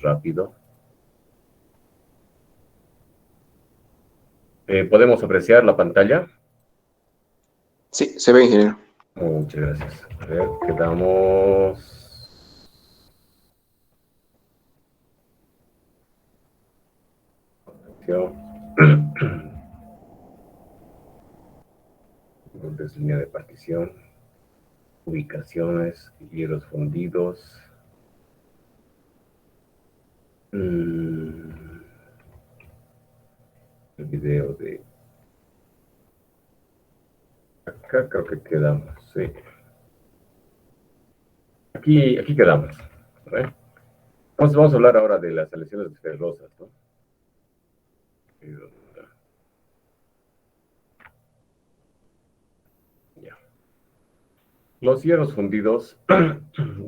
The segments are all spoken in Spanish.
rápido. ¿Podemos apreciar la pantalla? Sí, se ve, ingeniero. Muchas gracias. A ver, quedamos... Línea de partición, ubicaciones, hielos fundidos. El video de acá creo que quedamos, sí. Aquí quedamos. ¿Vale? Vamos a hablar ahora de las aleaciones ferrosas, ¿no? Ya. Los hierros fundidos,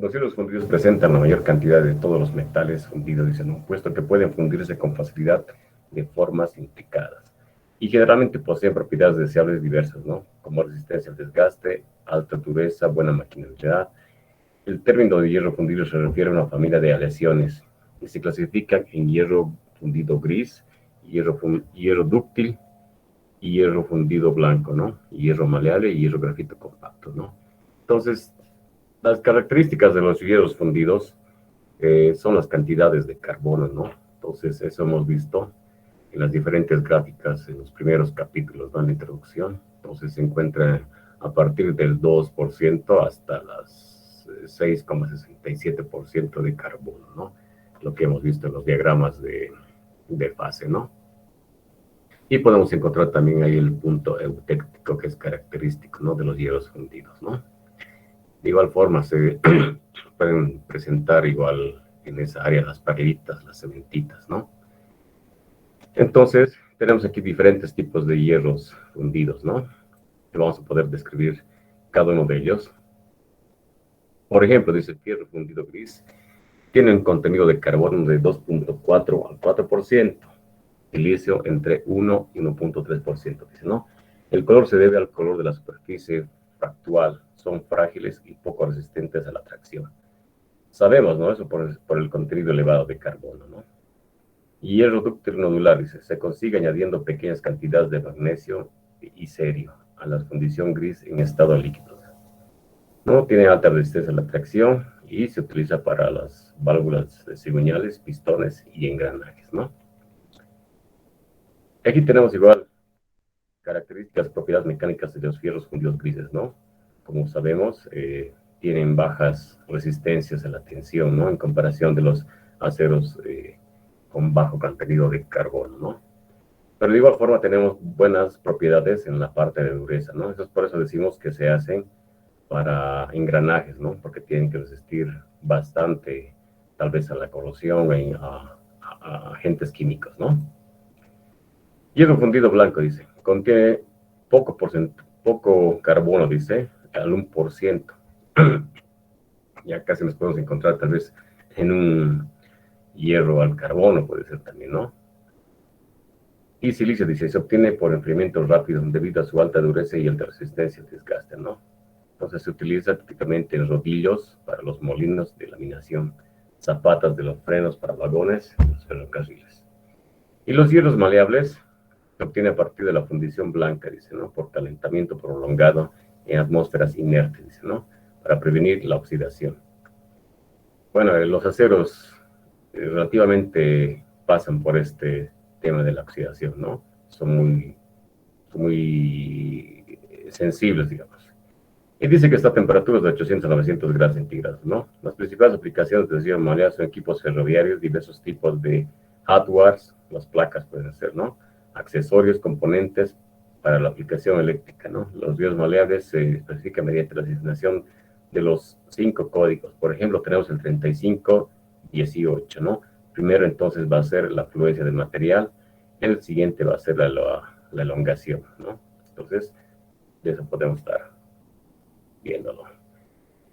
los hierros fundidos presentan la mayor cantidad de todos los metales fundidos, dicen, ¿no? Puesto que pueden fundirse con facilidad de formas intricadas. Y generalmente poseen propiedades deseables diversas, ¿no? Como resistencia al desgaste, alta dureza, buena maquinalidad. El término de hierro fundido se refiere a una familia de aleaciones que se clasifican en hierro fundido gris, hierro dúctil y hierro fundido blanco, ¿no? Hierro maleable y hierro grafito compacto, ¿no? Entonces, las características de los hierros fundidos son las cantidades de carbono, ¿no? Entonces, eso hemos visto en las diferentes gráficas en los primeros capítulos, ¿no? En la introducción. Entonces, se encuentra a partir del 2% hasta las 6,67% de carbono, ¿no? Lo que hemos visto en los diagramas de fase, ¿no? Y podemos encontrar también ahí el punto eutéctico que es característico, ¿no? De los hierros fundidos, ¿no? De igual forma se pueden presentar igual en esa área las parelitas, las cementitas, ¿no? Entonces, tenemos aquí diferentes tipos de hierros fundidos, ¿no? Que vamos a poder describir cada uno de ellos. Por ejemplo, dice el hierro fundido gris tiene un contenido de carbono de 2.4 al 4%, silicio entre 1 y 1.3%, dice, ¿no? El color se debe al color de la superficie fractual, son frágiles y poco resistentes a la tracción. Sabemos, ¿no? Eso por el contenido elevado de carbono, ¿no? Hierro dúctil nodular, dice, se consigue añadiendo pequeñas cantidades de magnesio y cerio a la fundición gris en estado líquido. No tiene alta resistencia a la tracción y se utiliza para las válvulas cigüeñales, pistones y engranajes, ¿no? Aquí tenemos igual características, propiedades mecánicas de los fierros fundidos grises, ¿no? Como sabemos, tienen bajas resistencias a la tensión, ¿no? En comparación de los aceros con bajo contenido de carbono, ¿no? Pero de igual forma tenemos buenas propiedades en la parte de dureza, ¿no? Eso es por eso decimos que se hacen para engranajes, ¿no? Porque tienen que resistir bastante, tal vez a la corrosión, a agentes químicos, ¿no? Hierro fundido blanco, dice, contiene poco carbono, dice, al 1%. Ya casi nos podemos encontrar tal vez en un hierro al carbono, puede ser también, ¿no? Y silicio, dice, se obtiene por enfriamiento rápido debido a su alta dureza y alta resistencia al desgaste, ¿no? Entonces se utiliza típicamente en rodillos para los molinos de laminación, zapatas de los frenos para vagones y los ferrocarriles. Y los hierros maleables se obtiene a partir de la fundición blanca, dice, ¿no? Por calentamiento prolongado en atmósferas inertes, dice, ¿no? Para prevenir la oxidación. Bueno, los aceros relativamente pasan por este tema de la oxidación, ¿no? Son muy sensibles, digamos. Y dice que está a temperaturas de 800 a 900 grados centígrados, ¿no? Las principales aplicaciones de hierro maleable son equipos ferroviarios, diversos tipos de hardwares, las placas pueden ser, ¿no? Accesorios, componentes para la aplicación eléctrica, ¿no? Los hierros maleables se especifican mediante la asignación de los 5 códigos. Por ejemplo, tenemos el 3518, ¿no? Primero entonces va a ser la fluencia del material, el siguiente va a ser la elongación, ¿no? Entonces, de eso podemos estar viéndolo.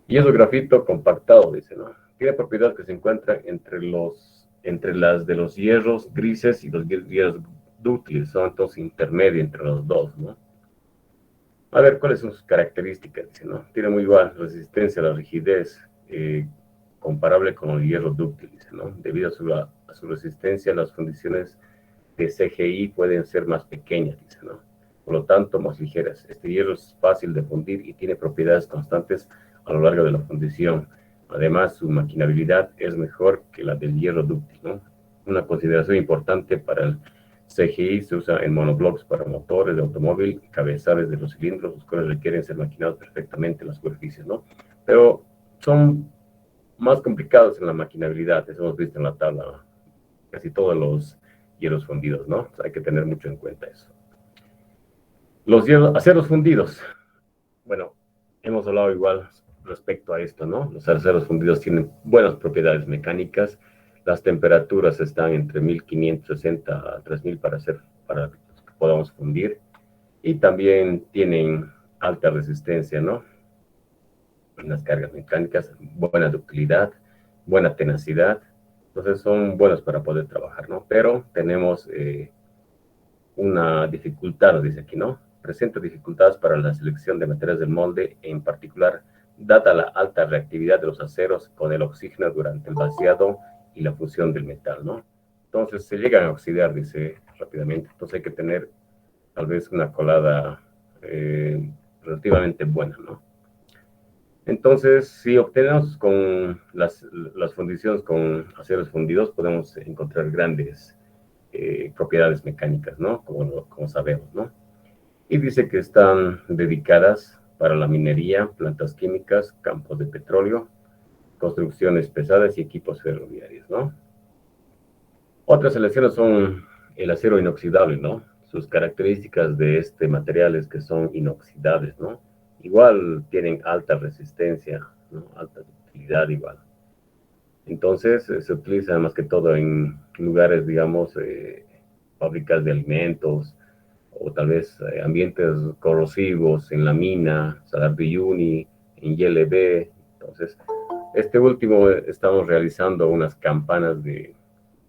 Y es un grafito compactado, dice, ¿no? Tiene propiedades que se encuentran entre las de los hierros grises y los hierros dúctiles, son entonces intermedios entre los dos, ¿no? A ver, ¿cuáles son sus características? Dice, ¿no? Tiene muy buena resistencia a la rigidez, comparable con el hierro dúctil, dice, ¿no? Debido a su resistencia, las fundiciones de CGI pueden ser más pequeñas, dice, ¿no? Por lo tanto, más ligeras. Este hierro es fácil de fundir y tiene propiedades constantes a lo largo de la fundición. Además, su maquinabilidad es mejor que la del hierro dúctil, ¿no? Una consideración importante para el CGI se usa en monoblocks para motores de automóvil y cabezales de los cilindros, los cuales requieren ser maquinados perfectamente en las superficies, ¿no? Pero son más complicados en la maquinabilidad, eso hemos visto en la tabla, casi todos los hierros fundidos, ¿no? O sea, hay que tener mucho en cuenta eso. Los aceros fundidos. Bueno, hemos hablado igual respecto a esto, ¿no? Los aceros fundidos tienen buenas propiedades mecánicas. Las temperaturas están entre 1560 a 3000 para que podamos fundir. Y también tienen alta resistencia, ¿no? En las cargas mecánicas, buena ductilidad, buena tenacidad. Entonces son buenos para poder trabajar, ¿no? Pero tenemos una dificultad, dice aquí, ¿no? Presenta dificultades para la selección de materiales del molde, en particular, dada la alta reactividad de los aceros con el oxígeno durante el vaciado y la fusión del metal, ¿no? Entonces se llegan a oxidar, dice rápidamente. Entonces hay que tener tal vez una colada relativamente buena, ¿no? Entonces, si obtenemos con las fundiciones con aceros fundidos, podemos encontrar grandes propiedades mecánicas, ¿no? Como sabemos, ¿no? Y dice que están dedicadas para la minería, plantas químicas, campos de petróleo, construcciones pesadas y equipos ferroviarios, ¿no? Otras selecciones son el acero inoxidable, ¿no? Sus características de este material es que son inoxidables, ¿no? Igual tienen alta resistencia, ¿no? Alta ductilidad igual. Entonces, se utiliza más que todo en lugares, digamos, fábricas de alimentos, o tal vez ambientes corrosivos en la mina, Salar de Uyuni, en YLB. Entonces, este último estamos realizando unas campanas de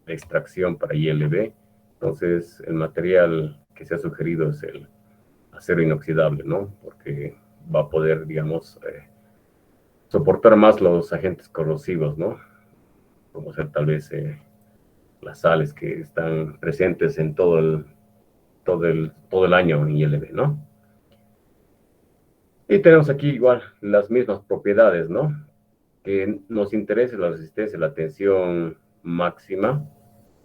extracción para YLB. Entonces, el material que se ha sugerido es el acero inoxidable, ¿no? Porque va a poder, digamos, soportar más los agentes corrosivos, ¿no? Como ser tal vez las sales que están presentes en todo el año en ILB, ¿no? Y tenemos aquí igual las mismas propiedades, ¿no? Que nos interesa la resistencia, la tensión máxima,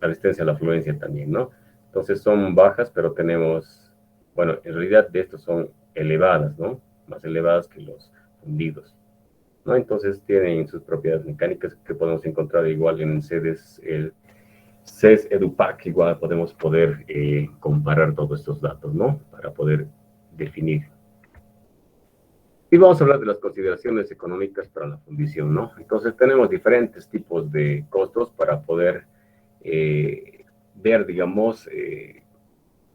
la resistencia a la fluencia también, ¿no? Entonces son bajas, pero tenemos, bueno, en realidad de estos son elevadas, ¿no? Más elevadas que los fundidos, ¿no? Entonces tienen sus propiedades mecánicas que podemos encontrar igual en el CES EduPac, igual podemos comparar todos estos datos, ¿no? Para poder definir. Y vamos a hablar de las consideraciones económicas para la fundición, ¿no? Entonces tenemos diferentes tipos de costos para poder ver, digamos,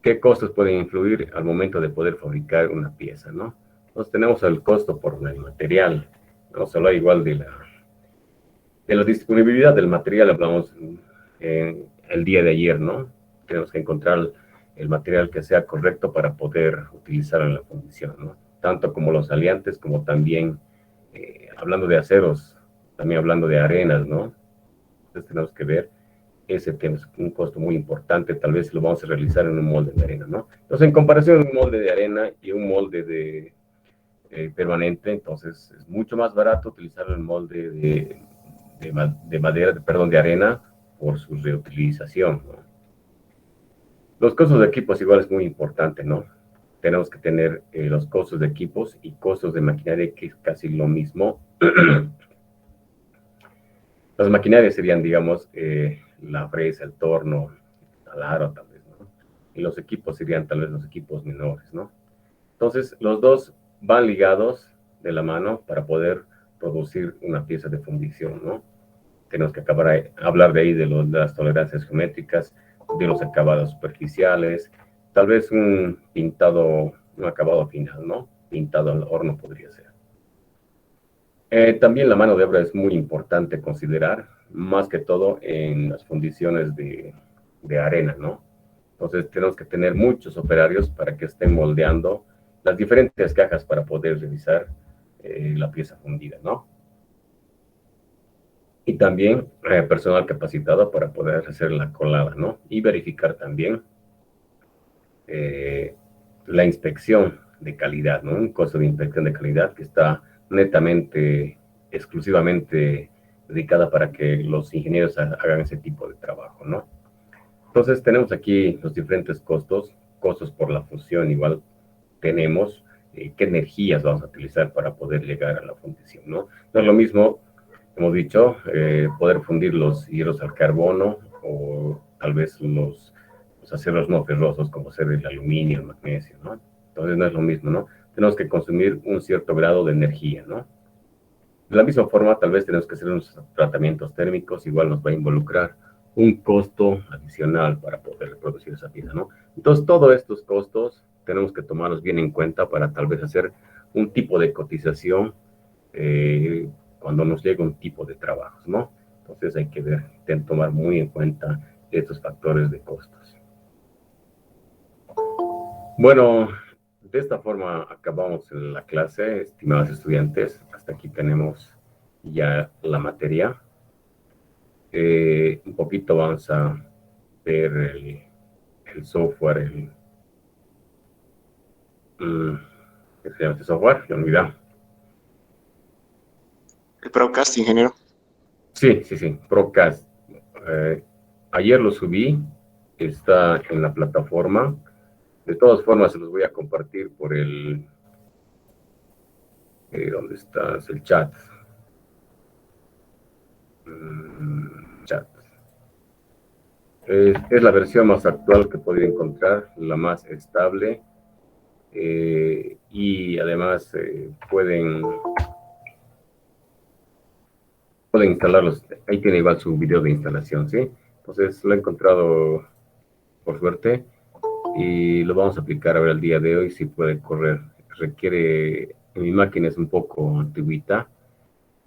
qué costos pueden influir al momento de poder fabricar una pieza, ¿no? Entonces tenemos el costo por el material. Vamos a hablar igual de la disponibilidad del material, hablamos el día de ayer, ¿no? Tenemos que encontrar el material que sea correcto para poder utilizarlo en la fundición, ¿no? Tanto como los aliantes, como también, hablando de aceros, también hablando de arenas, ¿no? Entonces tenemos que ver ese tema, es un costo muy importante, tal vez lo vamos a realizar en un molde de arena, ¿no? Entonces, en comparación de un molde de arena y un molde de permanente, entonces es mucho más barato utilizar el molde de madera, perdón, de arena, por su reutilización, ¿no? Los costos de equipos igual es muy importante, ¿no? Tenemos que tener los costos de equipos y costos de maquinaria, que es casi lo mismo. Las maquinarias serían, digamos, la fresa, el torno, el taladro, tal vez, ¿no? Y los equipos serían tal vez los equipos menores, ¿no? Entonces, los dos van ligados de la mano para poder producir una pieza de fundición, ¿no? Tenemos que hablar de ahí de las tolerancias geométricas, de los acabados superficiales, tal vez un acabado final, ¿no? Pintado al horno podría ser. También la mano de obra es muy importante considerar, más que todo en las fundiciones de arena, ¿no? Entonces tenemos que tener muchos operarios para que estén moldeando las diferentes cajas para poder realizar la pieza fundida, ¿no? y también personal capacitado para poder hacer la colada, ¿no? Y verificar también la inspección de calidad, ¿no? Un costo de inspección de calidad que está netamente, exclusivamente dedicada para que los ingenieros hagan ese tipo de trabajo, ¿no? Entonces tenemos aquí los diferentes costos, costos por la fusión, igual tenemos qué energías vamos a utilizar para poder llegar a la fundición, ¿no? No es lo mismo, hemos dicho, poder fundir los hierros al carbono o tal vez los aceros no ferrosos como ser el aluminio, el magnesio, ¿no? Entonces no es lo mismo, ¿no? Tenemos que consumir un cierto grado de energía, ¿no? De la misma forma, tal vez tenemos que hacer unos tratamientos térmicos, igual nos va a involucrar un costo adicional para poder producir esa pieza, ¿no? Entonces, todos estos costos tenemos que tomarlos bien en cuenta para tal vez hacer un tipo de cotización cuando nos llega un tipo de trabajos, ¿no? Entonces hay que ver, tomar muy en cuenta estos factores de costos. Bueno, de esta forma acabamos la clase, estimados estudiantes. Hasta aquí tenemos ya la materia. Un poquito vamos a ver el software, ¿qué se llama este software? Me olvidé. El Procast, ingeniero. Sí, Procast. Ayer lo subí, está en la plataforma. De todas formas, se los voy a compartir por ¿dónde estás? El chat. Chat. Es la versión más actual que podría encontrar, la más estable. Y además pueden instalarlos. Ahí tiene igual su video de instalación, ¿sí? Entonces lo he encontrado por suerte y lo vamos a aplicar a ver el día de hoy si puede correr. Requiere, mi máquina es un poco antiguita,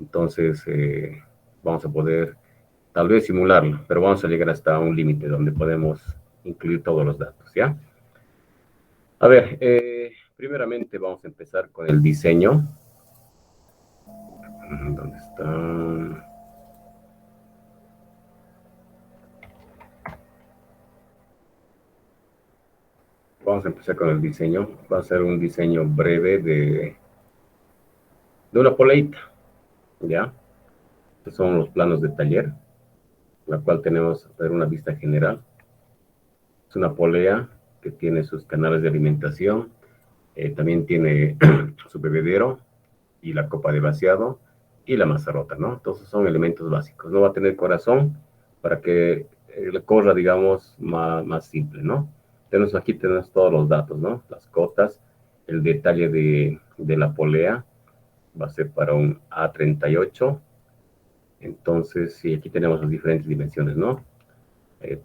entonces vamos a poder tal vez simularlo, pero vamos a llegar hasta un límite donde podemos incluir todos los datos, ¿ya? A ver, primeramente vamos a empezar con el diseño. ¿Dónde está? Vamos a empezar con el diseño. Va a ser un diseño breve de una poleita, ¿ya? Estos son los planos de taller, la cual tenemos a ver una vista general. Es una polea que tiene sus canales de alimentación, también tiene su bebedero y la copa de vaciado y la mazarrota, ¿no? Entonces son elementos básicos. No va a tener corazón para que corra, digamos, más simple, ¿no? Aquí tenemos todos los datos, ¿no? Las cotas, el detalle de la polea va a ser para un A38. Entonces, sí, aquí tenemos las diferentes dimensiones, ¿no?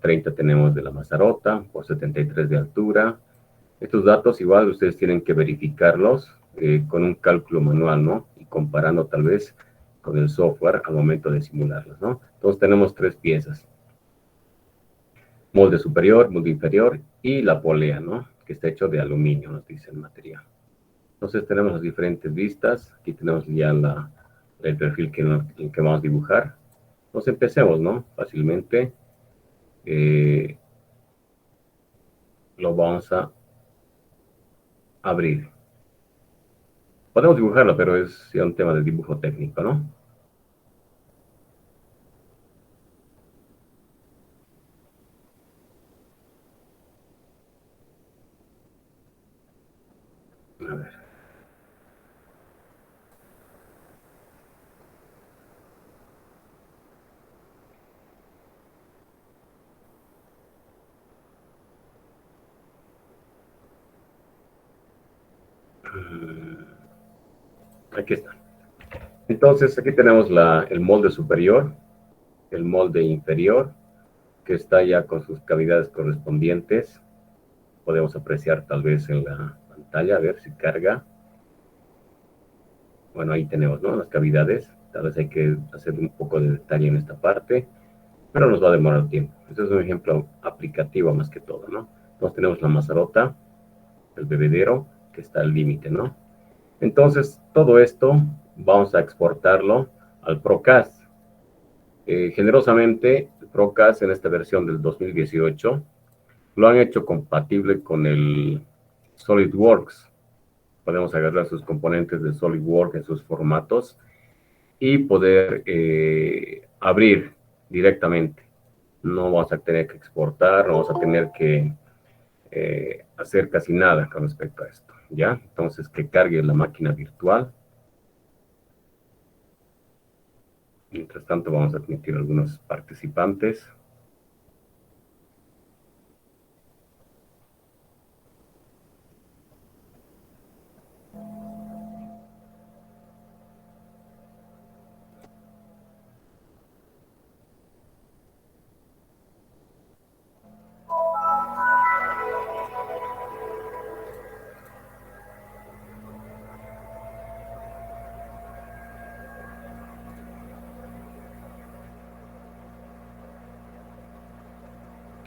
30 tenemos de la mazarrota, por 73 de altura. Estos datos igual ustedes tienen que verificarlos con un cálculo manual, ¿no? Y comparando tal vez con el software al momento de simularlos, ¿no? Entonces tenemos tres piezas. Molde superior, molde inferior y la polea, ¿no? Que está hecho de aluminio, nos dice el material. Entonces tenemos las diferentes vistas. Aquí tenemos ya el perfil que vamos a dibujar. Entonces empecemos, ¿no? Fácilmente. Lo vamos a abrir. Podemos dibujarlo, pero es ya un tema de dibujo técnico, ¿no? A ver. Aquí está. Entonces, aquí tenemos el molde superior, el molde inferior, que está ya con sus cavidades correspondientes. Podemos apreciar tal vez en la pantalla, a ver si carga. Bueno, ahí tenemos, ¿no? Las cavidades. Tal vez hay que hacer un poco de detalle en esta parte, pero nos va a demorar tiempo. Este es un ejemplo aplicativo más que todo, ¿no? Entonces tenemos la mazarrota, el bebedero, que está al límite, ¿no? Entonces, todo esto vamos a exportarlo al Procast. Generosamente, Procast en esta versión del 2018 lo han hecho compatible con el SolidWorks. Podemos agarrar sus componentes de SolidWorks en sus formatos y poder abrir directamente. No vamos a tener que exportar, no vamos a tener que hacer casi nada con respecto a esto, ¿ya? Entonces, que cargue la máquina virtual. Mientras tanto, vamos a admitir algunos participantes.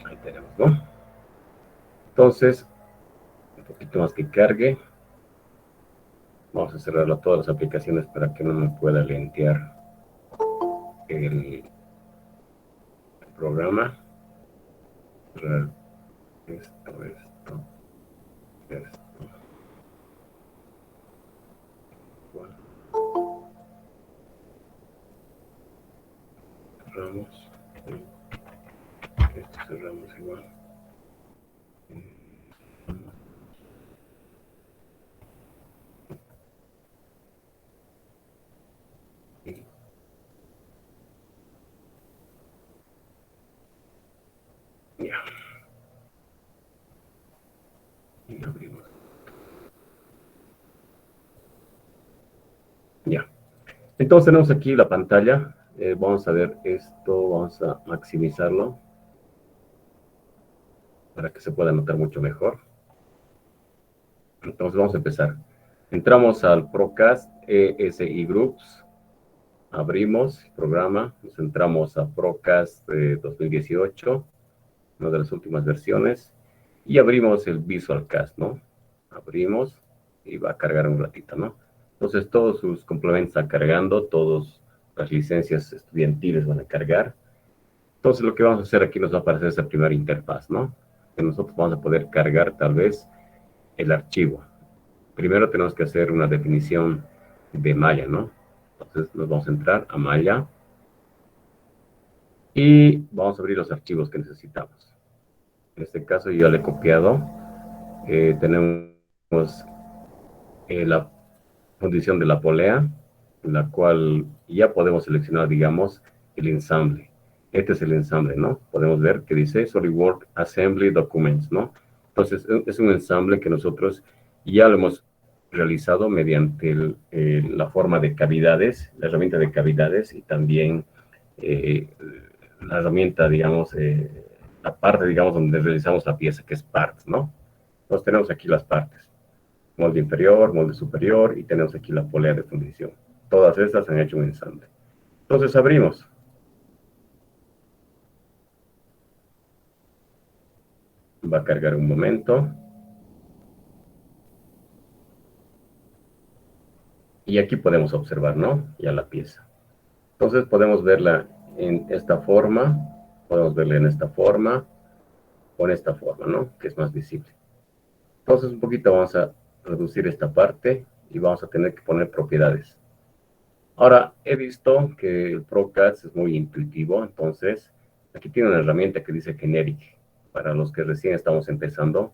Ahí tenemos, ¿no? Entonces, un poquito más que cargue. Vamos a cerrar todas las aplicaciones para que no me pueda lentear el programa. Esto. Cerramos. Esto cerramos igual. Ya. Y abrimos. Ya. Entonces tenemos aquí la pantalla. Vamos a ver esto, vamos a maximizarlo para que se pueda notar mucho mejor. Entonces vamos a empezar. Entramos al Procast ESI Groups, abrimos programa, nos entramos a Procast 2018, una de las últimas versiones, y abrimos el VisualCast, ¿no? Abrimos y va a cargar un ratito, ¿no? Entonces todos sus complementos están cargando, todas las licencias estudiantiles van a cargar. Entonces lo que vamos a hacer aquí nos va a aparecer esa primera interfaz, ¿no? Que nosotros vamos a poder cargar tal vez el archivo. Primero tenemos que hacer una definición de malla, ¿no? Entonces nos vamos a entrar a malla y vamos a abrir los archivos que necesitamos. En este caso yo ya le he copiado. Tenemos la fundición de la polea, en la cual ya podemos seleccionar, digamos, el ensamble. Este es el ensamble, ¿no? Podemos ver que dice SolidWorks Assembly Documents, ¿no? Entonces, es un ensamble que nosotros ya lo hemos realizado mediante la forma de cavidades, la herramienta de cavidades y también la herramienta, digamos, la parte, digamos, donde realizamos la pieza, que es Parts, ¿no? Entonces, tenemos aquí las partes. Molde inferior, molde superior y tenemos aquí la polea de fundición. Todas estas han hecho un ensamble. Entonces abrimos. Va a cargar un momento. Y aquí podemos observar, ¿no? Ya la pieza. Entonces podemos verla en esta forma, podemos verla en esta forma o en esta forma, ¿no? Que es más visible. Entonces un poquito vamos a reducir esta parte y vamos a tener que poner propiedades. Ahora, he visto que el Procast es muy intuitivo, entonces aquí tiene una herramienta que dice Generic. Para los que recién estamos empezando,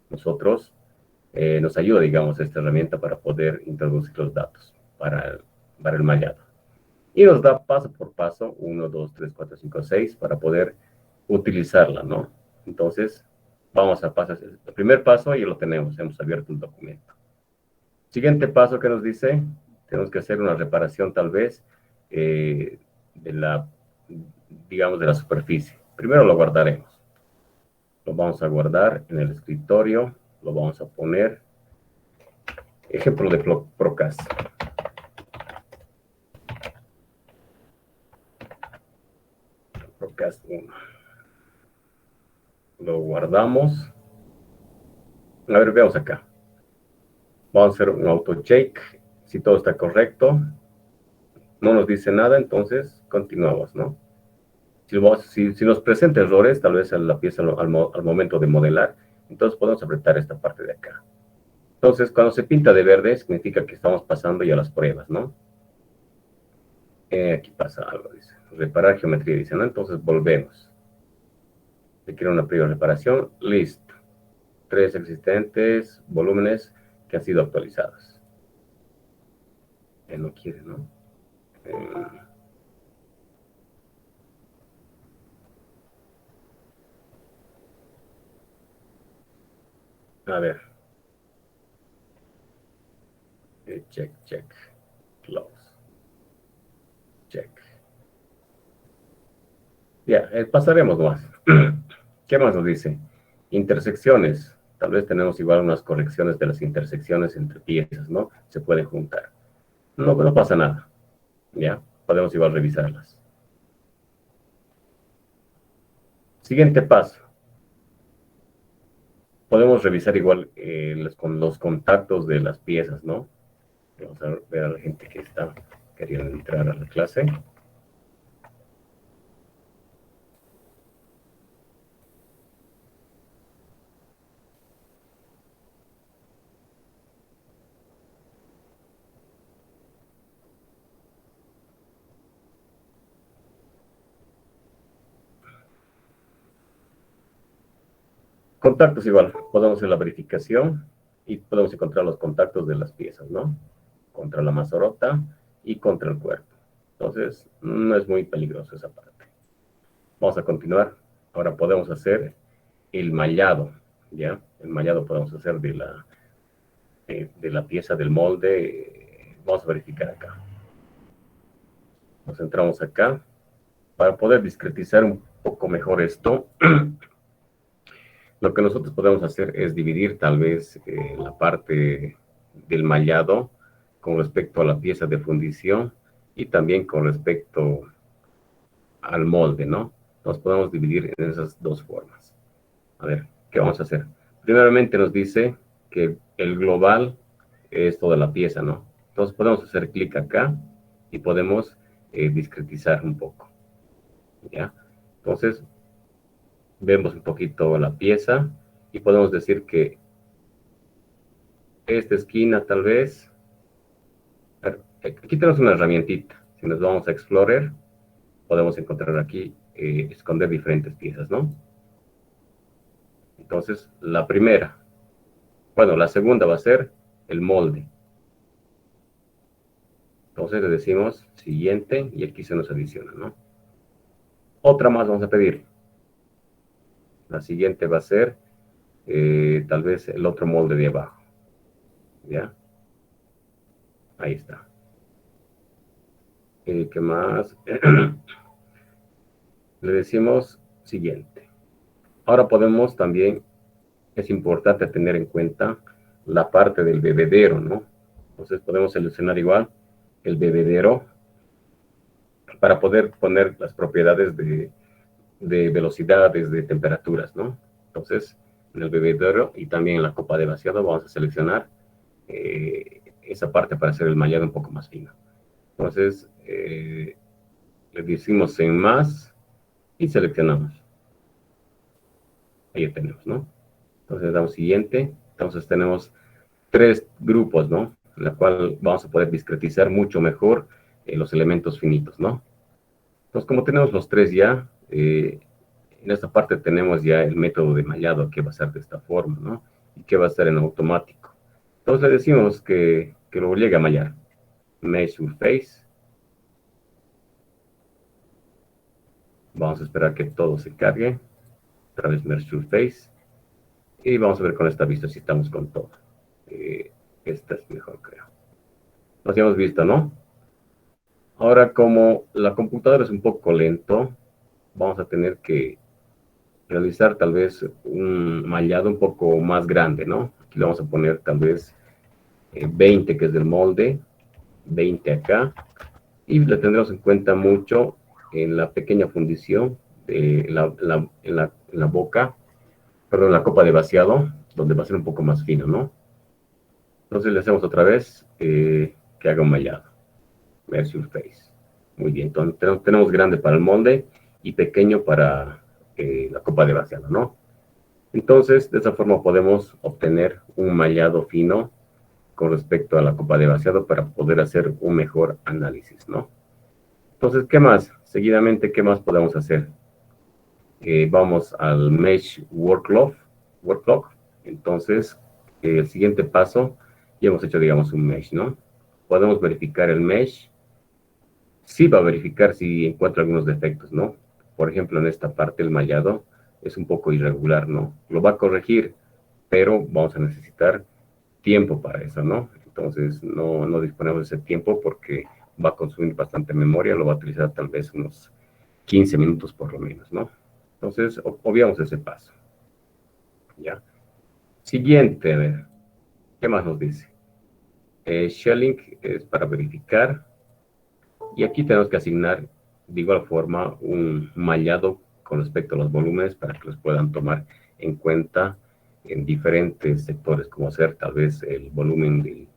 nosotros nos ayuda, digamos, esta herramienta para poder introducir los datos para el mallado. Y nos da paso por paso, 1, 2, 3, 4, 5, 6, para poder utilizarla, ¿no? Entonces, vamos a pasar. El primer paso ya lo tenemos, hemos abierto el documento. Siguiente paso que nos dice, tenemos que hacer una reparación tal vez de la, digamos, de la superficie. Primero lo guardaremos. Lo vamos a guardar en el escritorio, lo vamos a poner. Ejemplo de Procast. Procast 1. Lo guardamos. A ver, veamos acá. Vamos a hacer un auto-check. Si todo está correcto, no nos dice nada, entonces continuamos, ¿no? Si nos presenta errores, tal vez en la pieza al momento de modelar, entonces podemos apretar esta parte de acá. Entonces, cuando se pinta de verde, significa que estamos pasando ya las pruebas, ¿no? Aquí pasa algo, dice. Reparar geometría, dice, ¿no? Entonces, volvemos. Requiere una previa reparación. Listo. 3 existentes, volúmenes que han sido actualizados. No quiere, ¿no? A ver. Check, check. Close. Check. Ya, pasaremos más. ¿Qué más nos dice? Intersecciones. Tal vez tenemos igual unas correcciones de las intersecciones entre piezas, ¿no? Se pueden juntar. No pasa nada. ¿Ya? Podemos igual revisarlas. Siguiente paso. Podemos revisar igual con los contactos de las piezas, ¿no? Vamos a ver a la gente que está queriendo entrar a la clase. Contactos igual, podemos hacer la verificación y podemos encontrar los contactos de las piezas, ¿no? Contra la mazorota y contra el cuerpo. Entonces, no es muy peligroso esa parte. Vamos a continuar. Ahora podemos hacer el mallado, ¿ya? El mallado podemos hacer de la pieza del molde. Vamos a verificar acá. Nos centramos acá. Para poder discretizar un poco mejor esto, lo que nosotros podemos hacer es dividir tal vez la parte del mallado con respecto a la pieza de fundición y también con respecto al molde, ¿no? Nos podemos dividir en esas dos formas. A ver, ¿qué vamos a hacer? Primeramente nos dice que el global es toda la pieza, ¿no? Entonces podemos hacer clic acá y podemos discretizar un poco, ¿ya? Entonces, vemos un poquito la pieza y podemos decir que esta esquina tal vez, aquí tenemos una herramientita, si nos vamos a Explorer, podemos encontrar aquí, esconder diferentes piezas, ¿no? Entonces, la primera, bueno, la segunda va a ser el molde. Entonces le decimos siguiente y aquí se nos adiciona, ¿no? Otra más vamos a pedir. La siguiente va a ser tal vez el otro molde de abajo. ¿Ya? Ahí está. ¿Qué más? Le decimos siguiente. Ahora podemos también, es importante tener en cuenta la parte del bebedero, ¿no? Entonces podemos seleccionar igual el bebedero para poder poner las propiedades de velocidades, de temperaturas, ¿no? Entonces, en el bebedero y también en la copa de vaciado vamos a seleccionar esa parte para hacer el mallado un poco más fino. Entonces, le decimos en más y seleccionamos. Ahí tenemos, ¿no? Entonces, damos siguiente. Entonces, tenemos 3 grupos, ¿no? En la cual vamos a poder discretizar mucho mejor los elementos finitos, ¿no? Entonces, como tenemos los 3 ya, en esta parte tenemos ya el método de mallado que va a ser de esta forma, ¿no? Y que va a ser en automático. Entonces le decimos que lo llegue a mallar. Mesh Surface. Vamos a esperar que todo se cargue. Otra vez Mesh Surface. Y vamos a ver con esta vista si estamos con todo. Esta es mejor, creo. Nos hemos visto, ¿no? Ahora, como la computadora es un poco lento, vamos a tener que realizar tal vez un mallado un poco más grande, ¿no? Aquí le vamos a poner tal vez 20, que es del molde, 20 acá, y le tendremos en cuenta mucho en la pequeña fundición de en la boca, perdón, la copa de vaciado, donde va a ser un poco más fino, ¿no? Entonces le hacemos otra vez que haga un mallado. Mesh Surface. Muy bien, entonces tenemos grande para el molde y pequeño para la copa de vaciado, ¿no? Entonces, de esa forma podemos obtener un mallado fino con respecto a la copa de vaciado para poder hacer un mejor análisis, ¿no? Entonces, ¿qué más? Seguidamente, ¿qué más podemos hacer? Vamos al Mesh Workload. Entonces, el siguiente paso, ya hemos hecho, digamos, un Mesh, ¿no? Podemos verificar el Mesh. Sí va a verificar si encuentra algunos defectos, ¿no? Por ejemplo, en esta parte el mallado es un poco irregular, ¿no? Lo va a corregir, pero vamos a necesitar tiempo para eso, ¿no? Entonces, no disponemos de ese tiempo porque va a consumir bastante memoria, lo va a utilizar tal vez unos 15 minutos por lo menos, ¿no? Entonces, obviamos ese paso, ¿ya? Siguiente, a ver, ¿qué más nos dice? Shelling es para verificar, y aquí tenemos que asignar de igual forma un mallado con respecto a los volúmenes para que los puedan tomar en cuenta en diferentes sectores, como ser tal vez el volumen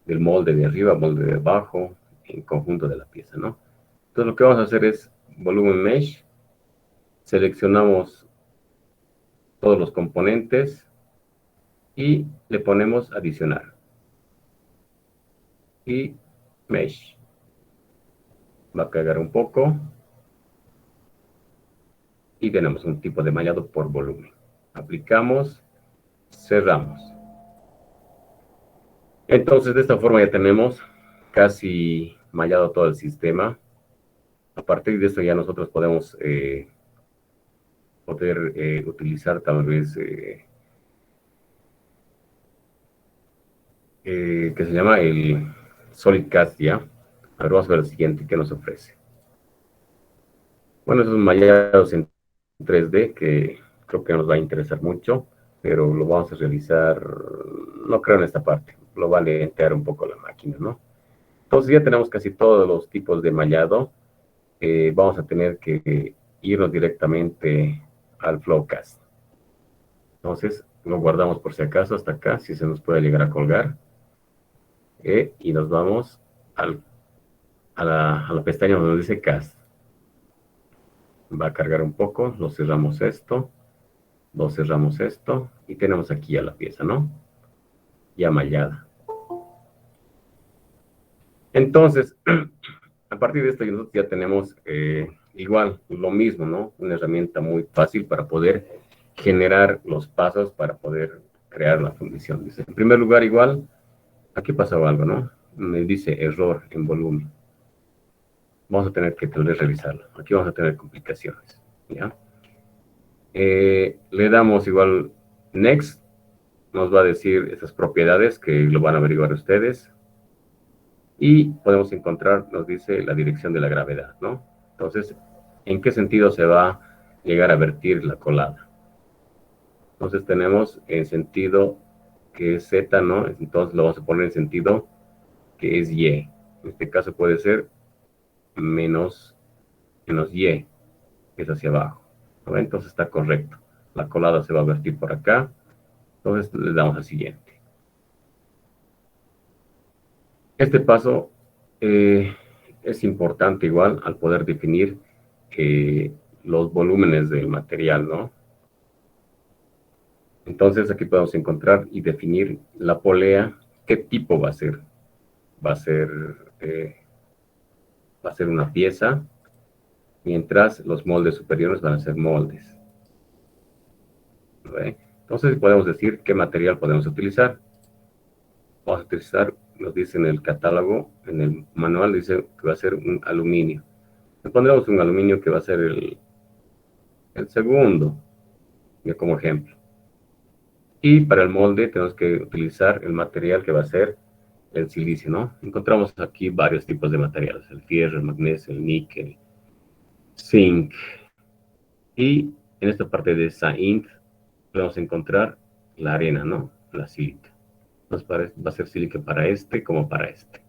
del molde de arriba, molde de abajo, en conjunto de la pieza, ¿no? Entonces lo que vamos a hacer es volumen mesh, seleccionamos todos los componentes y le ponemos adicionar. Y mesh. Va a cargar un poco. Y tenemos un tipo de mallado por volumen. Aplicamos, cerramos. Entonces de esta forma ya tenemos casi mallado todo el sistema. A partir de esto ya nosotros podemos utilizar tal vez que se llama el SolidCast ya. A ver, vamos a ver el siguiente que nos ofrece. Bueno, esos mallados en 3D que creo que nos va a interesar mucho, pero lo vamos a realizar, no creo en esta parte, lo va a lentear un poco la máquina, ¿no? Entonces ya tenemos casi todos los tipos de mallado. Vamos a tener que irnos directamente al Flowcast. Entonces lo guardamos por si acaso hasta acá, si se nos puede llegar a colgar. Y nos vamos a la pestaña donde dice Cast. Va a cargar un poco, lo cerramos esto y tenemos aquí ya la pieza, ¿no? Ya mallada. Entonces, a partir de esto nosotros ya tenemos igual lo mismo, ¿no? Una herramienta muy fácil para poder generar los pasos para poder crear la fundición. Dice, en primer lugar, igual, aquí pasaba algo, ¿no? Me dice error en volumen. Vamos a tener que tal vez revisarlo. Aquí vamos a tener complicaciones, ¿ya? Le damos igual next, nos va a decir esas propiedades que lo van a averiguar ustedes y podemos encontrar, nos dice la dirección de la gravedad, ¿no? Entonces, ¿en qué sentido se va a llegar a vertir la colada? Entonces tenemos en sentido que es Z, ¿no? Entonces lo vamos a poner en sentido que es Y. En este caso puede ser menos Y, que es hacia abajo, ¿no? Entonces está correcto. La colada se va a vertir por acá. Entonces le damos al siguiente. Este paso es importante igual al poder definir los volúmenes del material, ¿no? Entonces aquí podemos encontrar y definir la polea, qué tipo va a ser. Va a ser, eh, va a ser una pieza, mientras los moldes superiores van a ser moldes. ¿Ve? Entonces podemos decir qué material podemos utilizar. Vamos a utilizar, nos dice en el catálogo, en el manual dice que va a ser un aluminio. Le pondremos un aluminio que va a ser el segundo, como ejemplo. Y para el molde tenemos que utilizar el material que va a ser el silicio, ¿no? Encontramos aquí varios tipos de materiales, el fierro, el magnesio, el níquel, zinc. Y en esta parte de zinc podemos encontrar la arena, ¿no? La sílica. Entonces va a ser sílica para este como para este.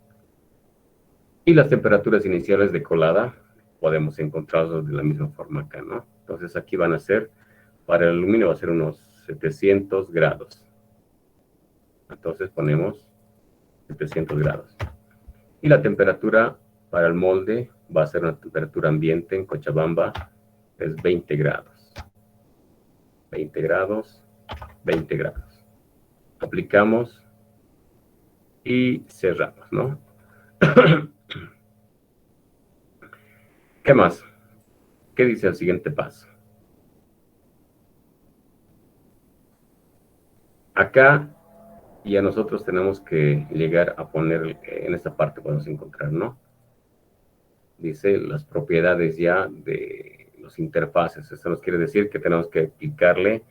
Y las temperaturas iniciales de colada podemos encontrarlos de la misma forma acá, ¿no? Entonces aquí van a ser, para el aluminio va a ser unos 700 grados. Entonces ponemos 700 grados. Y la temperatura para el molde va a ser una temperatura ambiente en Cochabamba, es 20 grados. 20 grados, 20 grados. Aplicamos y cerramos, ¿no? ¿Qué más? ¿Qué dice el siguiente paso? Acá ya nosotros tenemos que llegar a poner en esta parte podemos encontrar, ¿no? Dice las propiedades ya de los interfaces. Esto nos quiere decir que tenemos que aplicarle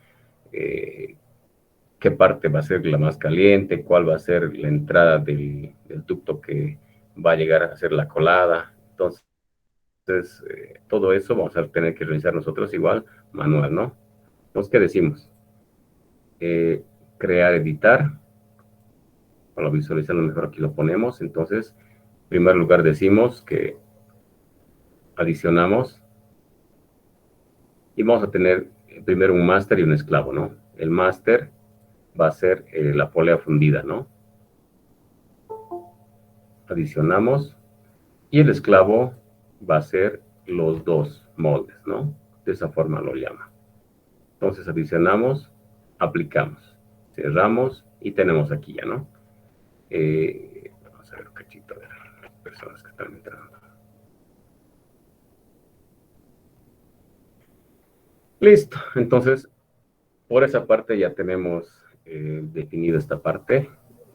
qué parte va a ser la más caliente, cuál va a ser la entrada del ducto que va a llegar a ser la colada. Entonces, todo eso vamos a tener que realizar nosotros igual, manual, ¿no? Entonces, ¿qué decimos? Crear, editar. Para visualizarlo mejor aquí lo ponemos. Entonces, en primer lugar decimos que adicionamos y vamos a tener primero un máster y un esclavo, ¿no? El máster va a ser la polea fundida, ¿no? Adicionamos y el esclavo va a ser los dos moldes, ¿no? De esa forma lo llama. Entonces adicionamos, aplicamos, cerramos y tenemos aquí ya, ¿no? Vamos a ver un cachito de las personas que están entrando. Listo, entonces por esa parte ya tenemos definido esta parte.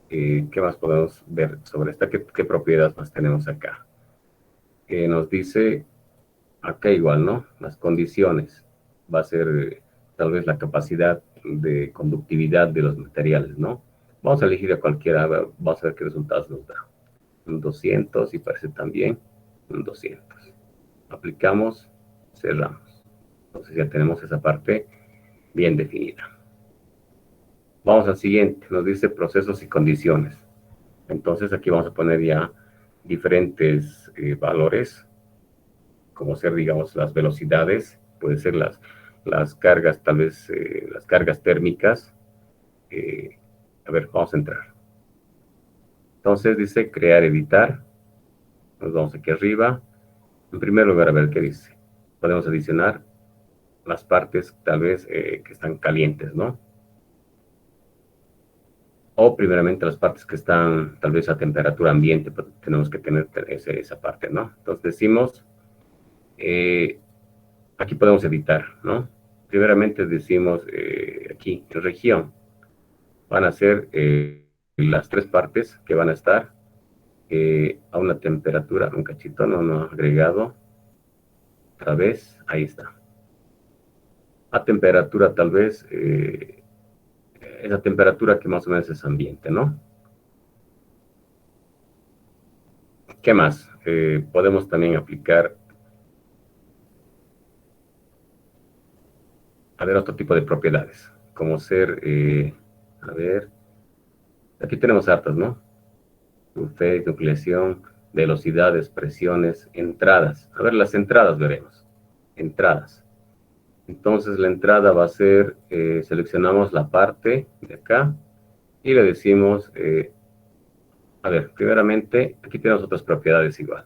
¿Qué más podemos ver sobre esta? ¿Qué propiedades más tenemos acá? Nos dice acá igual, ¿no? Las condiciones. Va a ser tal vez la capacidad de conductividad de los materiales, ¿no? Vamos a elegir a cualquiera, vamos a ver qué resultados nos da. Un 200 y parece también un 200. Aplicamos, cerramos. Entonces ya tenemos esa parte bien definida. Vamos al siguiente, nos dice procesos y condiciones. Entonces aquí vamos a poner ya diferentes valores, como ser, digamos, las velocidades, puede ser las cargas, tal vez las cargas térmicas. A ver, vamos a entrar. Entonces dice crear, editar. Nos vamos aquí arriba. En primer lugar, a ver qué dice. Podemos adicionar las partes tal vez que están calientes, ¿no? O primeramente las partes que están tal vez a temperatura ambiente, pues tenemos que tener esa parte, ¿no? Entonces decimos, aquí podemos editar, ¿no? Primeramente decimos aquí, en región, van a ser las tres partes que van a estar a una temperatura, un cachito, no agregado, otra vez, ahí está. A temperatura tal vez, esa temperatura que más o menos es ambiente, ¿no? ¿Qué más? Podemos también aplicar, a ver, otro tipo de propiedades, como ser, a ver, aquí tenemos hartas, ¿no? Surface, nucleación, velocidades, presiones, entradas. A ver, las entradas veremos. Entradas. Entonces la entrada va a ser, seleccionamos la parte de acá y le decimos, a ver, primeramente, aquí tenemos otras propiedades igual.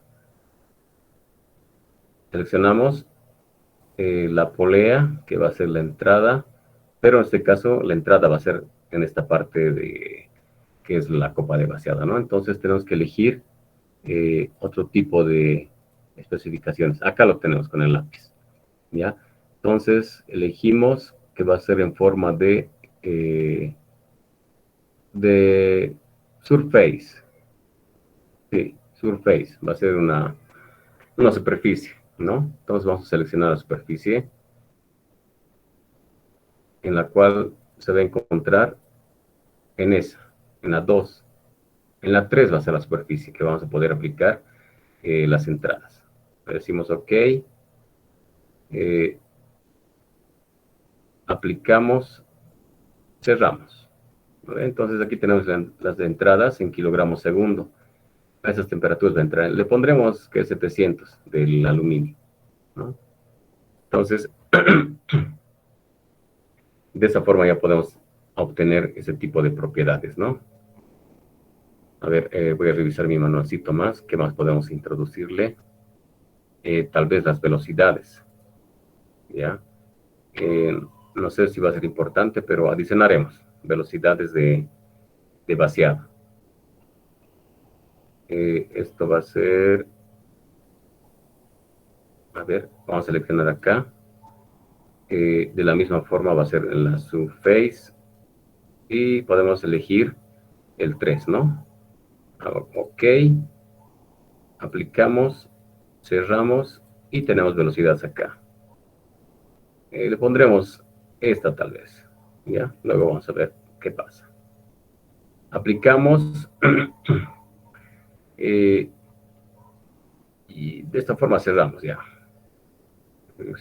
Seleccionamos la polea, que va a ser la entrada, pero en este caso la entrada va a ser en esta parte de que es la copa de vaciada, ¿no? Entonces tenemos que elegir otro tipo de especificaciones. Acá lo tenemos con el lápiz, ¿ya? Entonces elegimos que va a ser en forma de surface. Sí, surface. Va a ser una superficie, ¿no? Entonces vamos a seleccionar la superficie en la cual se va a encontrar en esa, en la 2. En la 3 va a ser la superficie que vamos a poder aplicar las entradas. Le decimos OK. Aplicamos, cerramos. Entonces aquí tenemos las de entradas en kilogramos segundo. A esas temperaturas de entrada. Le pondremos que 700 del aluminio, ¿no? Entonces, de esa forma ya podemos obtener ese tipo de propiedades, ¿no? A ver, voy a revisar mi manualcito más. ¿Qué más podemos introducirle? tal vez las velocidades, ¿ya? No sé si va a ser importante, pero adicionaremos velocidades de vaciado. Esto va a ser, a ver, vamos a seleccionar acá. De la misma forma va a ser en la surface y podemos elegir el 3, ¿no? Ok, aplicamos, cerramos y tenemos velocidades acá. Le pondremos esta tal vez, ¿ya? Luego vamos a ver qué pasa. Aplicamos y de esta forma cerramos ya.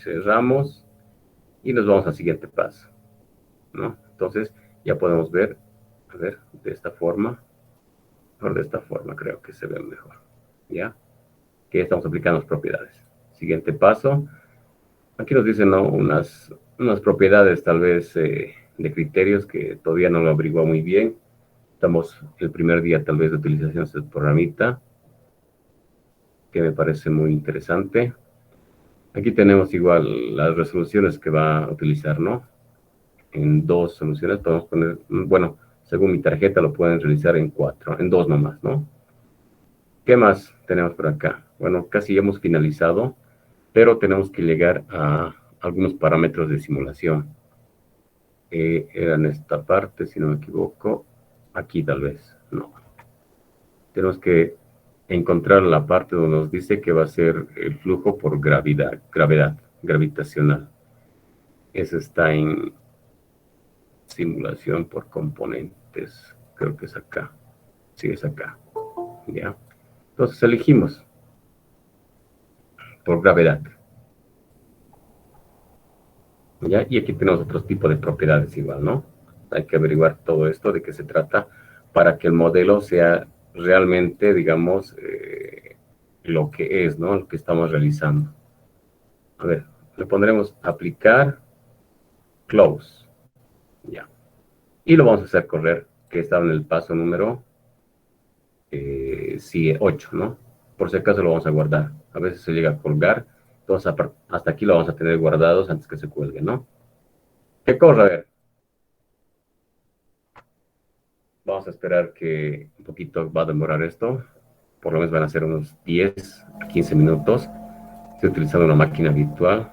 Cerramos y nos vamos al siguiente paso, ¿no? Entonces ya podemos ver, a ver, de esta forma, o de esta forma creo que se ve mejor, ¿ya? Que estamos aplicando las propiedades. Siguiente paso, aquí nos dicen, ¿no? unas propiedades tal vez de criterios que todavía no lo averiguo muy bien. Estamos el primer día tal vez de utilización de este programita, que me parece muy interesante. Aquí tenemos igual las resoluciones que va a utilizar, ¿no? En 2 soluciones podemos poner, bueno, según mi tarjeta lo pueden realizar en 4, en 2 nomás, ¿no? ¿Qué más tenemos por acá? Bueno, casi hemos finalizado, pero tenemos que llegar a algunos parámetros de simulación. Eran esta parte, si no me equivoco, aquí tal vez, no. Tenemos que encontrar la parte donde nos dice que va a ser el flujo por gravedad gravitacional. Eso está en simulación por componentes, creo que es acá. Sí, es acá. ¿Ya? Entonces elegimos por gravedad. ¿Ya? Y aquí tenemos otro tipo de propiedades igual, ¿no? Hay que averiguar todo esto, de qué se trata, para que el modelo sea realmente, digamos, lo que es, ¿no? Lo que estamos realizando. A ver, le pondremos aplicar, close. Ya. Y lo vamos a hacer correr, que estaba en el paso número sí, 8, ¿no? Por si acaso lo vamos a guardar. A veces se llega a colgar. Entonces, hasta aquí lo vamos a tener guardados antes que se cuelgue, ¿no? ¿Qué corre? A ver. Vamos a esperar que un poquito va a demorar esto. Por lo menos van a ser unos 10 a 15 minutos. Estoy utilizando una máquina virtual.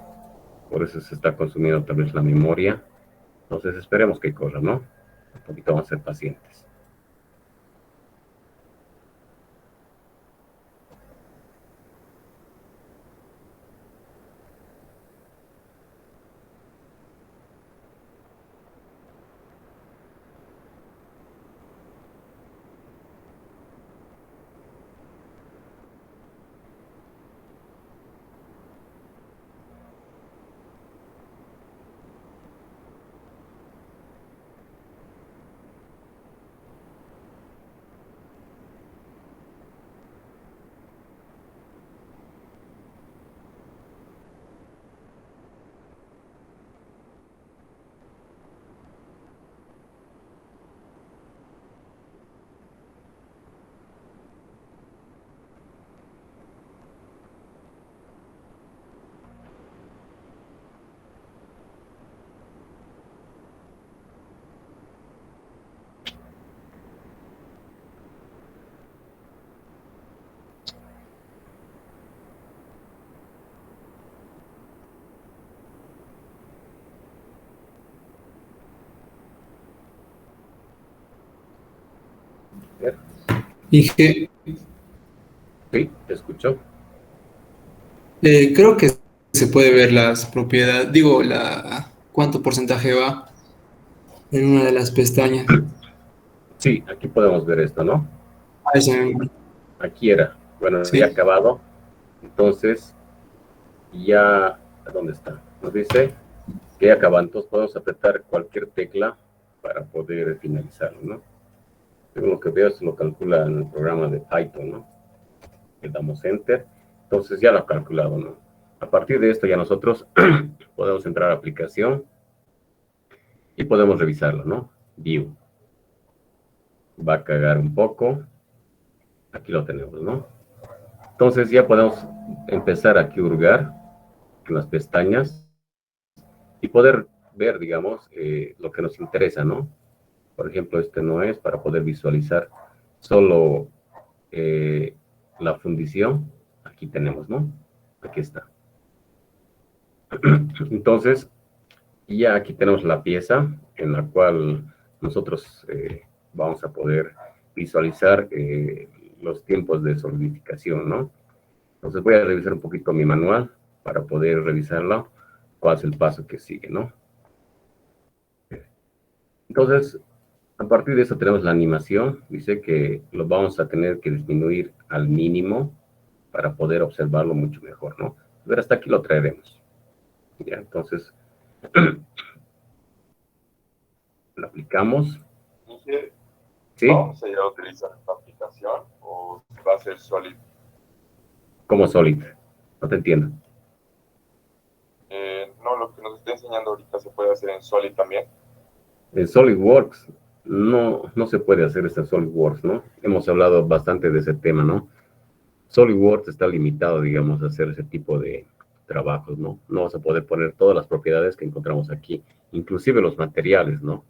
Por eso se está consumiendo tal vez la memoria. Entonces esperemos que corra, ¿no? Un poquito vamos a ser pacientes. A ver. Dije, Sí, te escucho. creo que se puede ver las propiedades, digo, cuánto porcentaje va en una de las pestañas. Sí, aquí podemos ver esto, ¿no? Ah, Aquí era. Bueno, ya sí, acabado. Entonces, ya, ¿dónde está? Nos dice que ya acaba. Entonces podemos apretar cualquier tecla para poder finalizarlo, ¿no? Según lo que veo, se lo calcula en el programa de Python, ¿no? Le damos Enter. Entonces ya lo ha calculado, ¿no? A partir de esto ya nosotros podemos entrar a aplicación y podemos revisarlo, ¿no? View. Va a cagar un poco. Aquí lo tenemos, ¿no? Entonces ya podemos empezar aquí a hurgar en las pestañas y poder ver, digamos, lo que nos interesa, ¿no? Por ejemplo, este no es para poder visualizar solo la fundición. Aquí tenemos, ¿no? Aquí está. Entonces, ya aquí tenemos la pieza en la cual nosotros vamos a poder visualizar los tiempos de solidificación, ¿no? Entonces voy a revisar un poquito mi manual para poder revisarlo, cuál es el paso que sigue, ¿no? Entonces, a partir de eso tenemos la animación. Dice que lo vamos a tener que disminuir al mínimo para poder observarlo mucho mejor, ¿no? Pero hasta aquí lo traeremos. Ya, entonces, lo aplicamos. ¿Sí? ¿Vamos a ir a utilizar esta aplicación o va a ser Solid? Como Solid. No te entiendo. No, lo que nos está enseñando ahorita se puede hacer en Solid también. En SolidWorks no se puede hacer esto en SolidWorks, ¿no? Hemos hablado bastante de ese tema, ¿no? SolidWorks está limitado, digamos, a hacer ese tipo de trabajos, ¿no? No vas a poder poner todas las propiedades que encontramos aquí, inclusive los materiales, ¿no?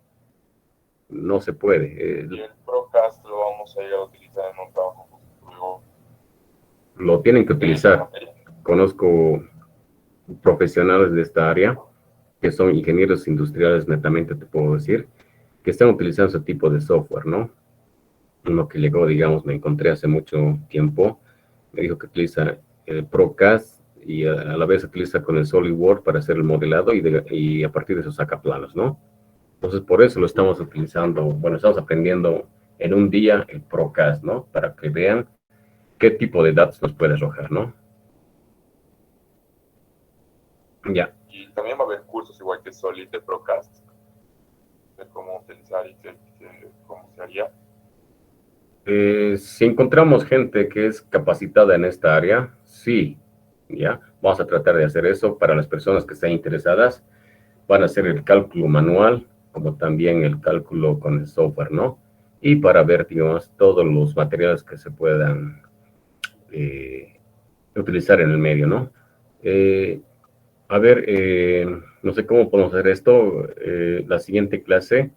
No se puede. Y el Procast lo vamos a ir a utilizar en un trabajo futuro. Lo tienen que utilizar. Conozco profesionales de esta área que son ingenieros industriales netamente, te puedo decir, que están utilizando ese tipo de software, ¿no? Uno que llegó, digamos, me encontré hace mucho tiempo, me dijo que utiliza el Procast y a la vez utiliza con el SolidWorks para hacer el modelado y a partir de eso saca planos, ¿no? Entonces, por eso lo estamos utilizando, bueno, estamos aprendiendo en un día el Procast, ¿no? Para que vean qué tipo de datos nos puede arrojar, ¿no? Ya. Y también va a haber cursos igual que Solid de Procast, de cómo utilizar y cómo se haría. Si encontramos gente que es capacitada en esta área, sí, ya, vamos a tratar de hacer eso para las personas que estén interesadas. Van a hacer el cálculo manual, como también el cálculo con el software, ¿no? Y para ver, digamos, todos los materiales que se puedan utilizar en el medio, ¿no? A ver, no sé cómo podemos hacer esto. La siguiente clase,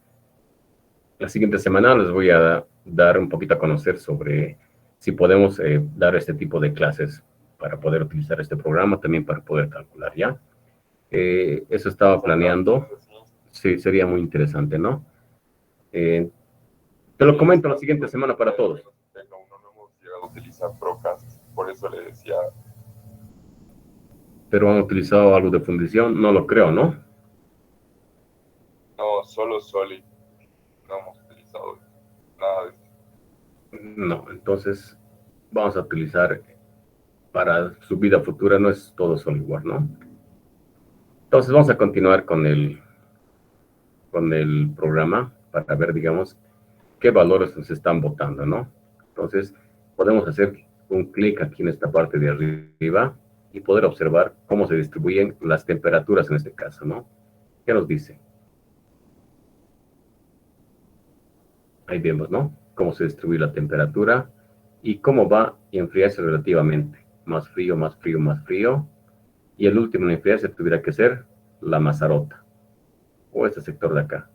la siguiente semana les voy a dar un poquito a conocer sobre si podemos dar este tipo de clases para poder utilizar este programa, también para poder calcular, ¿ya? Eso estaba planeando. Sí, sería muy interesante, ¿no? Te lo comento la siguiente semana para todos. No hemos llegado a utilizar Procast, por eso le decía. Pero han utilizado algo de fundición, no lo creo, ¿no? No, solo Solid. No hemos utilizado nada de eso. No, entonces vamos a utilizar para su vida futura, no es todo SolidWorks, ¿no? Entonces vamos a continuar con el programa para ver, digamos, qué valores nos están botando, ¿no? Entonces podemos hacer un clic aquí en esta parte de arriba y poder observar cómo se distribuyen las temperaturas en este caso, ¿no? ¿Qué nos dice? Ahí vemos, ¿no? Cómo se distribuye la temperatura y cómo va a enfriarse relativamente. Más frío, más frío, más frío. Y el último en enfriarse tuviera que ser la Mazarota, o este sector de acá.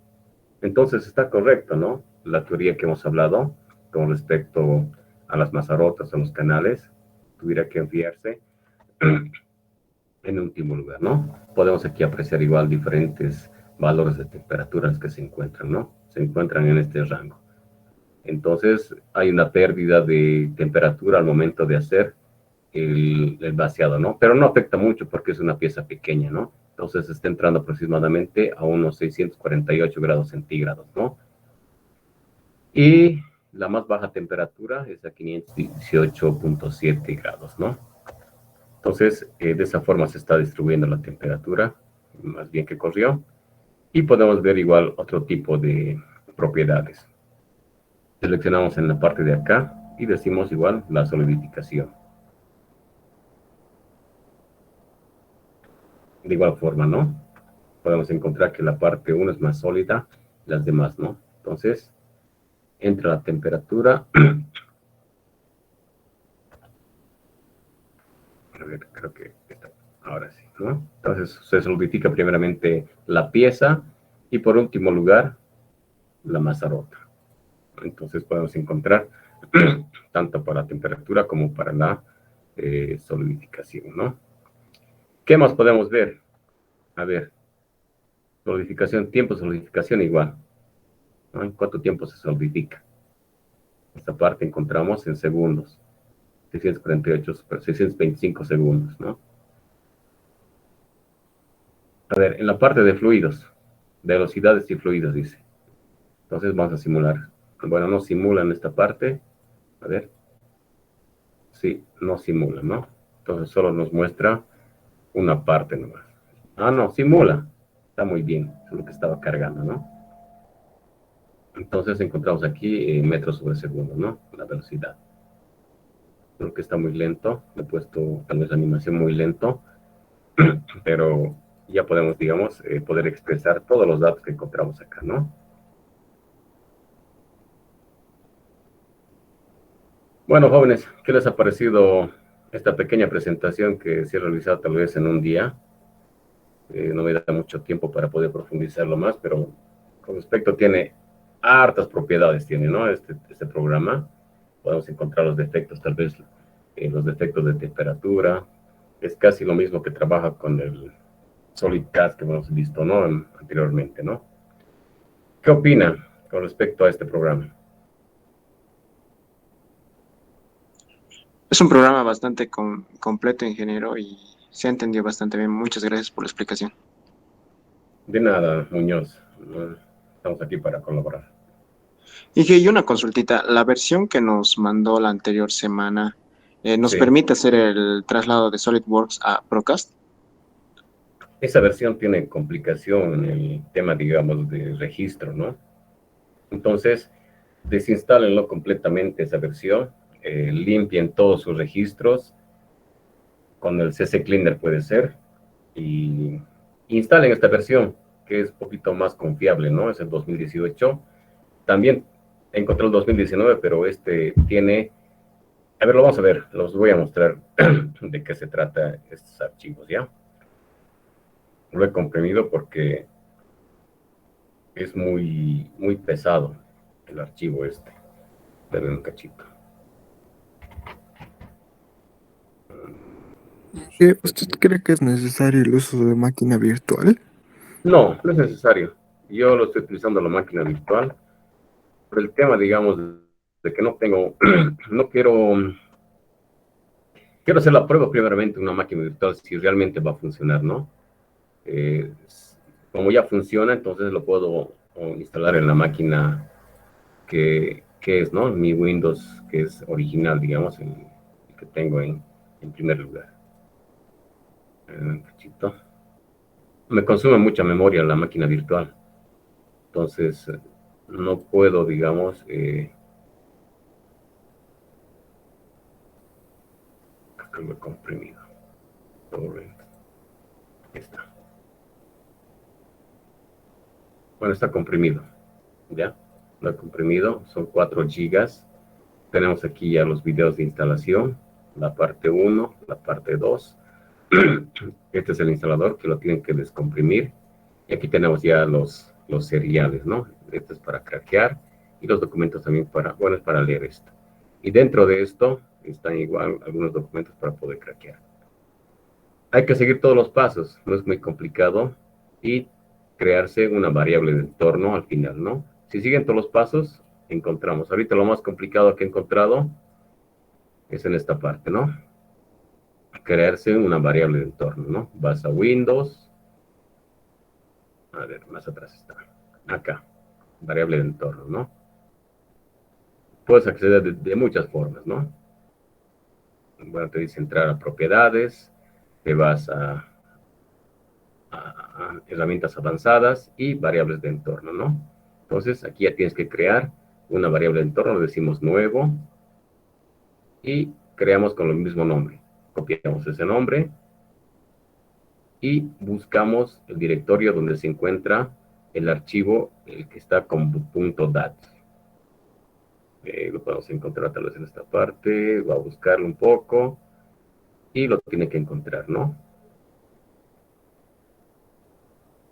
Entonces está correcto, ¿no? La teoría que hemos hablado con respecto a las Mazarotas o los canales, tuviera que enfriarse en último lugar, ¿no? Podemos aquí apreciar igual diferentes valores de temperaturas que se encuentran, ¿no? Se encuentran en este rango. Entonces hay una pérdida de temperatura al momento de hacer el vaciado, ¿no? Pero no afecta mucho porque es una pieza pequeña, ¿no? Entonces está entrando aproximadamente a unos 648 grados centígrados, ¿no? Y la más baja temperatura es a 518.7 grados, ¿no? Entonces, de esa forma se está distribuyendo la temperatura, más bien que corrió. Y podemos ver igual otro tipo de propiedades. Seleccionamos en la parte de acá y decimos igual la solidificación. De igual forma, ¿no? Podemos encontrar que la parte 1 es más sólida, las demás, ¿no? Entonces, entra la temperatura Entonces se solidifica primeramente la pieza y por último lugar la masa rota. Entonces podemos encontrar tanto para la temperatura como para la solidificación, ¿no? ¿Qué más podemos ver? A ver, solidificación, tiempo de solidificación igual, ¿no? ¿En cuánto tiempo se solidifica? Esta parte encontramos en segundos, 648, 625 segundos, ¿no? A ver, en la parte de fluidos, de velocidades y fluidos, dice. Entonces vamos a simular. Bueno, no simula en esta parte. A ver. Sí, no simula, ¿no? Entonces solo nos muestra una parte nomás. Ah, no, simula. Está muy bien. Es lo que estaba cargando, ¿no? Entonces encontramos aquí metros sobre segundo, ¿no? La velocidad. Creo que está muy lento. Le he puesto tal vez animación muy lento. Pero ya podemos, digamos, poder expresar todos los datos que encontramos acá, ¿no? Bueno, jóvenes, ¿qué les ha parecido esta pequeña presentación que se ha realizado tal vez en un día? No me da mucho tiempo para poder profundizarlo más, pero con respecto tiene hartas propiedades, tiene, ¿no? Este programa. Podemos encontrar los defectos, tal vez los defectos de temperatura. Es casi lo mismo que trabaja con el SolidCAD que hemos visto, ¿no? Anteriormente, ¿no? ¿Qué opina con respecto a este programa? Es un programa bastante completo, ingeniero, y se ha entendido bastante bien. Muchas gracias por la explicación. De nada, Muñoz. Estamos aquí para colaborar. Y una consultita, la versión que nos mandó la anterior semana, ¿nos Sí. permite hacer el traslado de SolidWorks a Procast? Esa versión tiene complicación en el tema, digamos, de registro, ¿no? Entonces, desinstálenlo completamente esa versión, limpien todos sus registros, con el CC Cleaner puede ser, y instalen esta versión, que es un poquito más confiable, ¿no? Es el 2018. También encontré el 2019, pero este tiene... A ver, lo vamos a ver, los voy a mostrar de qué se trata estos archivos, ¿ya? Lo he comprimido porque es muy, muy pesado el archivo este. Dale un cachito. ¿Usted cree que es necesario el uso de máquina virtual? No, no es necesario. Yo lo estoy utilizando la máquina virtual. Por el tema, digamos, de que no tengo, no quiero hacer la prueba primeramente en una máquina virtual si realmente va a funcionar, ¿no? Eh, como ya funciona, entonces lo puedo instalar en la máquina que es, ¿no? Mi Windows, que es original, digamos, el que tengo en primer lugar. Un cachito. Me consume mucha memoria la máquina virtual. Entonces, no puedo, digamos, acá lo he comprimido. Torrent. Ahí está. Bueno, está comprimido. ¿Ya? Lo he comprimido. Son 4 gigas. Tenemos aquí ya los videos de instalación. La parte 1, la parte 2. Este es el instalador que lo tienen que descomprimir. Y aquí tenemos ya los seriales, ¿no? Este es para craquear y los documentos también para, bueno, es para leer esto. Y dentro de esto están igual algunos documentos para poder craquear. Hay que seguir todos los pasos, no es muy complicado y crearse una variable de entorno al final, ¿no? Si siguen todos los pasos, encontramos. Ahorita lo más complicado que he encontrado es en esta parte, ¿no? Crearse una variable de entorno, ¿no? Vas a Windows. A ver, más atrás está. Acá, variable de entorno, ¿no? Puedes acceder de muchas formas, ¿no? Bueno, te dice entrar a propiedades, te vas a herramientas avanzadas y variables de entorno, ¿no? Entonces, aquí ya tienes que crear una variable de entorno, le decimos nuevo y creamos con el mismo nombre. Copiamos ese nombre y buscamos el directorio donde se encuentra el archivo, el que está con .dat. Lo podemos encontrar tal vez en esta parte, va a buscarlo un poco y lo tiene que encontrar, ¿no?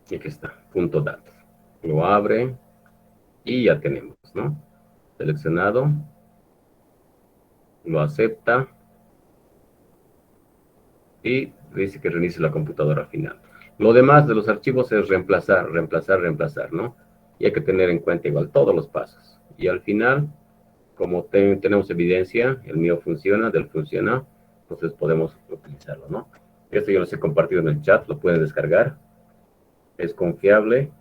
Y aquí está, punto datos. Lo abre y ya tenemos, ¿no? Seleccionado, lo acepta y dice que reinicie la computadora al final. Lo demás de los archivos es reemplazar, reemplazar, reemplazar, ¿no? Y hay que tener en cuenta igual todos los pasos. Y al final, como tenemos evidencia, el mío funciona, del funciona, entonces podemos utilizarlo, ¿no? Esto yo les he compartido en el chat, lo pueden descargar. Es confiable,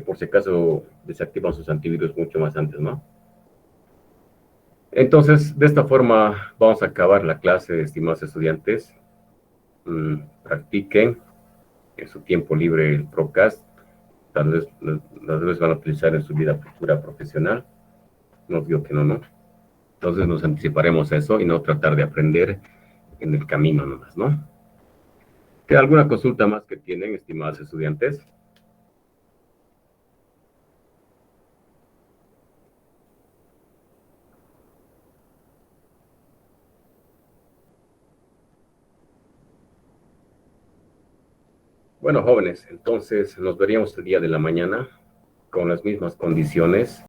por si acaso desactivan sus antivirus mucho más antes, ¿no? Entonces, de esta forma vamos a acabar la clase, estimados estudiantes. Practiquen en su tiempo libre el Procast. Tal vez van a utilizar en su vida futura profesional. No digo que no, ¿no? Entonces nos anticiparemos a eso y no tratar de aprender en el camino nomás, ¿no? ¿Queda alguna consulta más que tienen, estimados estudiantes? Bueno, jóvenes, entonces nos veríamos el día de la mañana con las mismas condiciones.